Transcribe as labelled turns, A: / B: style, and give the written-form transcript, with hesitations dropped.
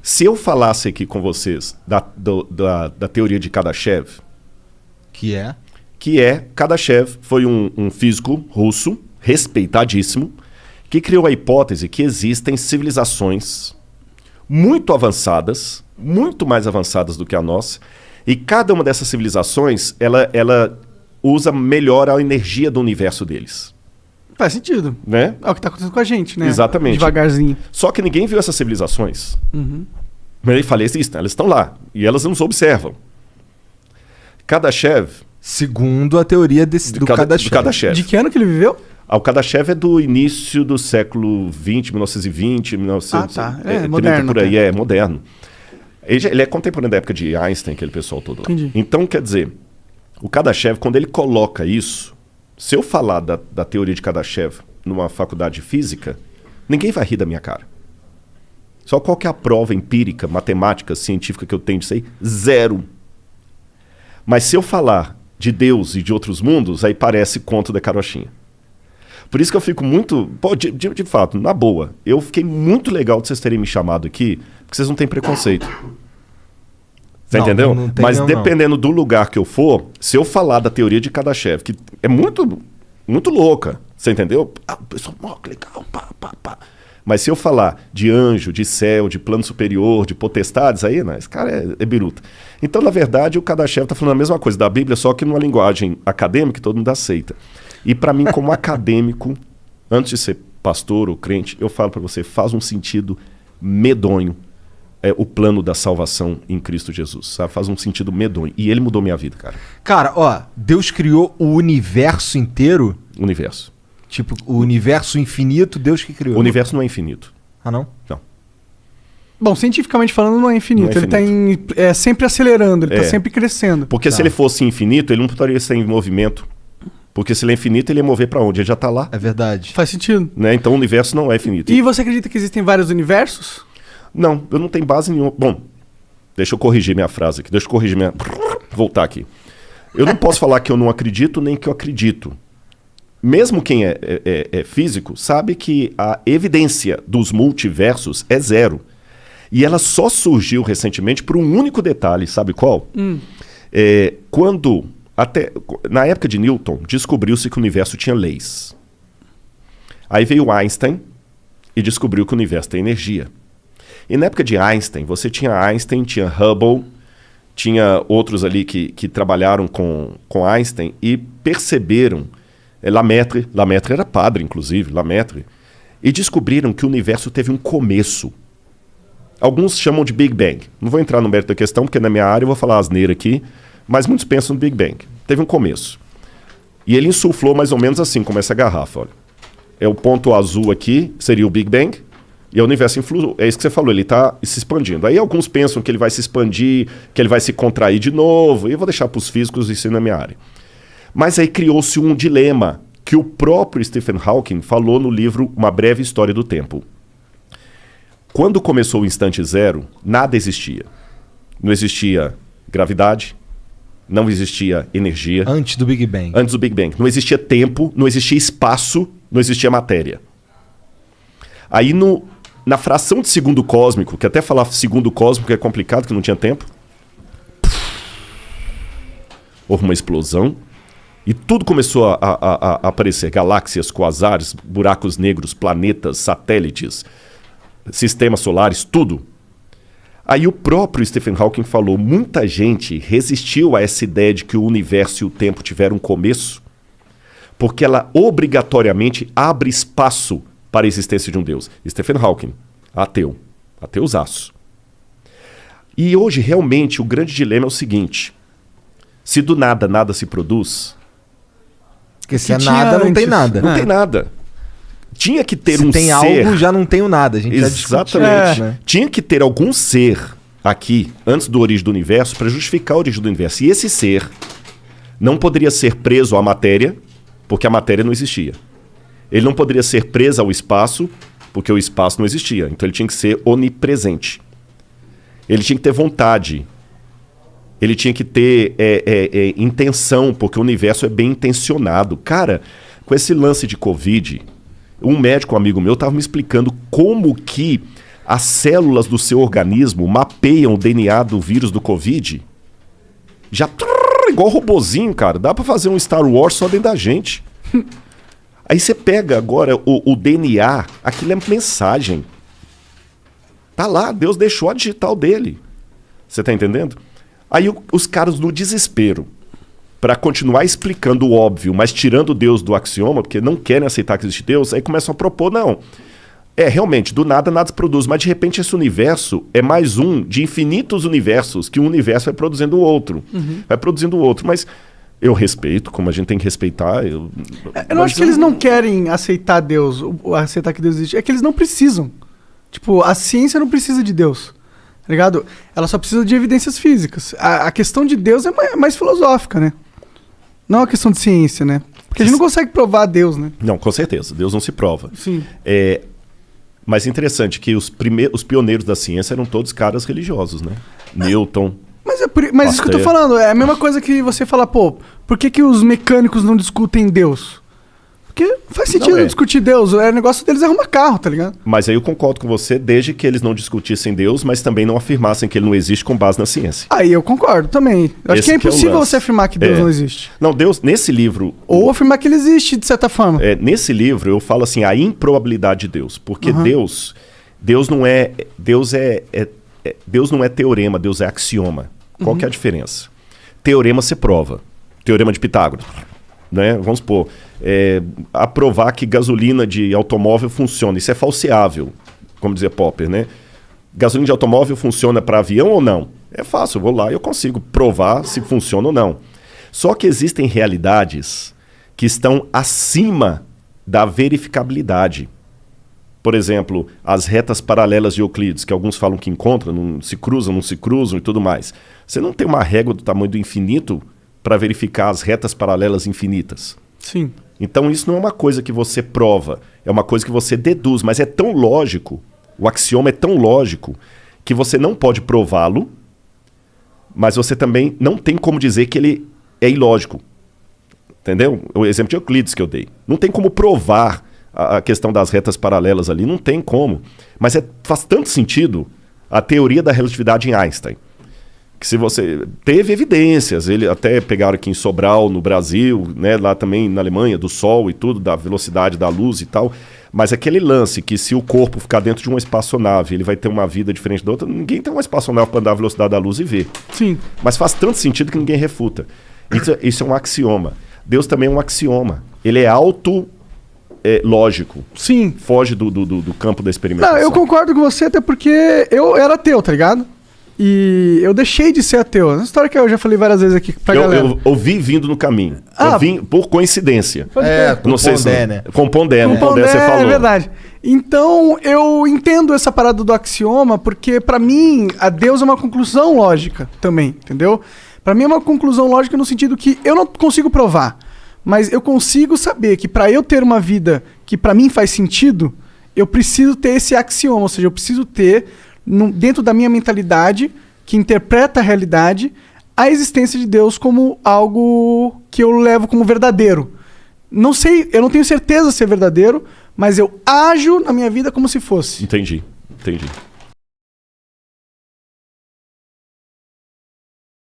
A: Se eu falasse aqui com vocês da teoria de Kardashev,
B: Que é?
A: Kardashev foi um físico russo, respeitadíssimo, que criou a hipótese que existem civilizações muito avançadas, muito mais avançadas do que a nossa, e cada uma dessas civilizações, ela usa melhor a energia do universo deles.
C: Faz sentido.
A: Né?
C: É o que tá acontecendo com a gente, né?
A: Exatamente.
C: Devagarzinho.
A: Só que ninguém viu essas civilizações.
C: Uhum.
A: Mas ele fala, existem, elas estão lá, e elas nos observam. Kardashev...
B: Segundo a teoria do Kardashev.
C: De que ano que ele viveu?
A: O Kardashev é do início do século XX, 1920, 1930,
C: tá. Moderno,
A: por aí,
C: até.
A: moderno. Ele é contemporâneo da época de Einstein, aquele pessoal todo.
C: Entendi.
A: Então, quer dizer, o Kardashev, quando ele coloca isso, se eu falar da teoria de Kardashev numa faculdade de física, ninguém vai rir da minha cara. Só qual que é a prova empírica, matemática, científica que eu tenho disso aí? Zero. Mas se eu falar de Deus e de outros mundos, aí parece conto da carochinha. Por isso que eu fico muito... Pô, de fato, na boa, eu fiquei muito legal de vocês terem me chamado aqui, porque vocês não têm preconceito. Você entendeu?
B: Não tem,
A: mas
B: não,
A: dependendo do lugar que eu for, se eu falar da teoria de Kardashev, que é muito, muito louca, você entendeu? Pessoal, que legal, pá. Mas se eu falar de anjo, de céu, de plano superior, de potestades, aí, né, esse cara é biruta. Então, na verdade, o Kardashev está falando a mesma coisa da Bíblia, só que numa linguagem acadêmica que todo mundo aceita. E para mim, como acadêmico, antes de ser pastor ou crente, eu falo para você, faz um sentido medonho o plano da salvação em Cristo Jesus, sabe? Faz um sentido medonho. E ele mudou minha vida, cara.
B: Cara, ó, Deus criou o universo inteiro?
A: Universo.
B: Tipo, o universo infinito, Deus que criou.
A: O universo não é infinito.
B: Ah, não?
A: Não.
C: Bom, cientificamente falando, não é infinito.
A: Não é
C: Ele tá sempre acelerando, ele tá sempre crescendo.
A: Porque se ele fosse infinito, ele não poderia estar em movimento. Porque se ele é infinito, ele ia mover para onde? Ele já tá lá.
B: É verdade.
C: Faz sentido.
A: Né? Então o universo não é infinito.
C: E você acredita que existem vários universos?
A: Não, eu não tenho base nenhuma. Bom, deixa eu corrigir minha frase aqui. Voltar aqui. Eu não posso falar que eu não acredito, nem que eu acredito. Mesmo quem é físico sabe que a evidência dos multiversos é zero. E ela só surgiu recentemente por um único detalhe, sabe qual? Na época de Newton, descobriu-se que o universo tinha leis. Aí veio Einstein e descobriu que o universo tem energia. E na época de Einstein, você tinha Einstein, tinha Hubble, tinha outros ali que trabalharam com Einstein e perceberam, Lemaitre era padre, inclusive, Lemaitre, e descobriram que o universo teve um começo. Alguns chamam de Big Bang. Não vou entrar no mérito da questão, porque na minha área eu vou falar asneira aqui, mas muitos pensam no Big Bang. Teve um começo. E ele insuflou mais ou menos assim, como essa garrafa, olha. É o ponto azul aqui, seria o Big Bang, e o universo influiu. É isso que você falou, ele está se expandindo. Aí alguns pensam que ele vai se expandir, que ele vai se contrair de novo, e eu vou deixar para os físicos isso na minha área. Mas aí criou-se um dilema que o próprio Stephen Hawking falou no livro Uma Breve História do Tempo. Quando começou o instante zero, nada existia. Não existia gravidade, não existia energia.
B: Antes do Big Bang.
A: Antes do Big Bang. Não existia tempo, não existia espaço, não existia matéria. Aí na fração de segundo cósmico, que até falar segundo cósmico é complicado, que não tinha tempo, houve uma explosão e tudo começou a aparecer. Galáxias, quasares, buracos negros, planetas, satélites, sistemas solares, tudo. Aí o próprio Stephen Hawking falou, muita gente resistiu a essa ideia de que o universo e o tempo tiveram um começo, porque ela obrigatoriamente abre espaço para a existência de um Deus. Stephen Hawking, ateuzaço. E hoje, realmente, o grande dilema é o seguinte, se do nada, nada se produz...
B: Porque se é nada, não tem nada.
A: Não tem nada. Tinha que ter
B: se
A: um
B: tem
A: ser...
B: algo, já não tem o nada. A gente
A: Exatamente.
B: Né?
A: Tinha que ter algum ser aqui, antes da origem do universo, para justificar a origem do universo. E esse ser não poderia ser preso à matéria, porque a matéria não existia. Ele não poderia ser preso ao espaço, porque o espaço não existia. Então ele tinha que ser onipresente. Ele tinha que ter vontade. Ele tinha que ter intenção, porque o universo é bem intencionado. Cara, com esse lance de Covid, um médico amigo meu estava me explicando como que as células do seu organismo mapeiam o DNA do vírus do Covid. Já igual robozinho, cara. Dá pra fazer um Star Wars só dentro da gente. Aí você pega agora o DNA, aquilo é mensagem. Tá lá, Deus deixou a digital dele. Você tá entendendo? Aí os caras no desespero, para continuar explicando o óbvio, mas tirando Deus do axioma, porque não querem aceitar que existe Deus, aí começam a propor, não. Realmente, do nada se produz, mas de repente esse universo é mais um de infinitos universos, que um universo vai produzindo o outro. Vai produzindo o outro, mas eu respeito, como a gente tem que respeitar. Eu
C: não acho que eles não querem aceitar Deus, aceitar que Deus existe, é que eles não precisam. Tipo, a ciência não precisa de Deus. Tá ligado? Ela só precisa de evidências físicas. A questão de Deus é mais filosófica, né? Não é uma questão de ciência, né? Porque a gente não consegue provar Deus, né?
A: Não, com certeza. Deus não se prova.
C: Sim.
A: Mas interessante que os pioneiros da ciência eram todos caras religiosos, né? Newton.
C: Mas isso que eu tô falando, é a mesma coisa que você falar, pô, por que os mecânicos não discutem Deus? Porque faz sentido discutir Deus. O negócio deles é arrumar carro, tá ligado?
A: Mas aí eu concordo com você, desde que eles não discutissem Deus, mas também não afirmassem que ele não existe com base na ciência.
C: Aí eu concordo também. Eu acho que é impossível você afirmar que Deus não existe.
A: Não, Deus, nesse livro...
C: Ou afirmar que ele existe, de certa forma.
A: Nesse livro eu falo assim, a improbabilidade de Deus. Porque Deus não é... Deus não é teorema, Deus é axioma. Qual que é a diferença? Teorema você prova. Teorema de Pitágoras. Né? Vamos supor, aprovar que gasolina de automóvel funciona. Isso é falseável, como dizia Popper, né? Gasolina de automóvel funciona para avião ou não? É fácil, eu vou lá e eu consigo provar se funciona ou não. Só que existem realidades que estão acima da verificabilidade. Por exemplo, as retas paralelas de Euclides, que alguns falam que encontram, não se cruzam e tudo mais. Você não tem uma régua do tamanho do infinito para verificar as retas paralelas infinitas.
C: Sim.
A: Então isso não é uma coisa que você prova, é uma coisa que você deduz, mas é tão lógico, o axioma é tão lógico, que você não pode prová-lo, mas você também não tem como dizer que ele é ilógico. Entendeu? O exemplo de Euclides que eu dei. Não tem como provar a questão das retas paralelas ali, não tem como. Mas faz tanto sentido a teoria da relatividade em Einstein. Que se você... Teve evidências, ele até pegaram aqui em Sobral, no Brasil, né, lá também na Alemanha, do Sol e tudo, da velocidade da luz e tal, mas aquele lance que se o corpo ficar dentro de uma espaçonave, ele vai ter uma vida diferente da outra, ninguém tem uma espaçonave para andar a velocidade da luz e ver.
C: Sim.
A: Mas faz tanto sentido que ninguém refuta. Isso é um axioma. Deus também é um axioma. Ele é lógico.
C: Sim.
A: Foge do campo da experimentação.
C: Não, eu concordo com você, até porque eu era ateu, tá ligado? E eu deixei de ser ateu. Essa história que eu já falei várias vezes aqui pra galera.
A: Eu ouvi vindo no caminho. Eu vim por coincidência.
B: Com Pondé, né?
A: Com Pondé, você falou.
C: É verdade. Então, eu entendo essa parada do axioma, porque pra mim, a Deus é uma conclusão lógica também, entendeu? Pra mim é uma conclusão lógica no sentido que eu não consigo provar, mas eu consigo saber que pra eu ter uma vida que pra mim faz sentido, eu preciso ter esse axioma, ou seja, eu preciso ter... dentro da minha mentalidade, que interpreta a realidade, a existência de Deus como algo que eu levo como verdadeiro. Não sei, eu não tenho certeza se é verdadeiro, mas eu ajo na minha vida como se fosse.
A: Entendi.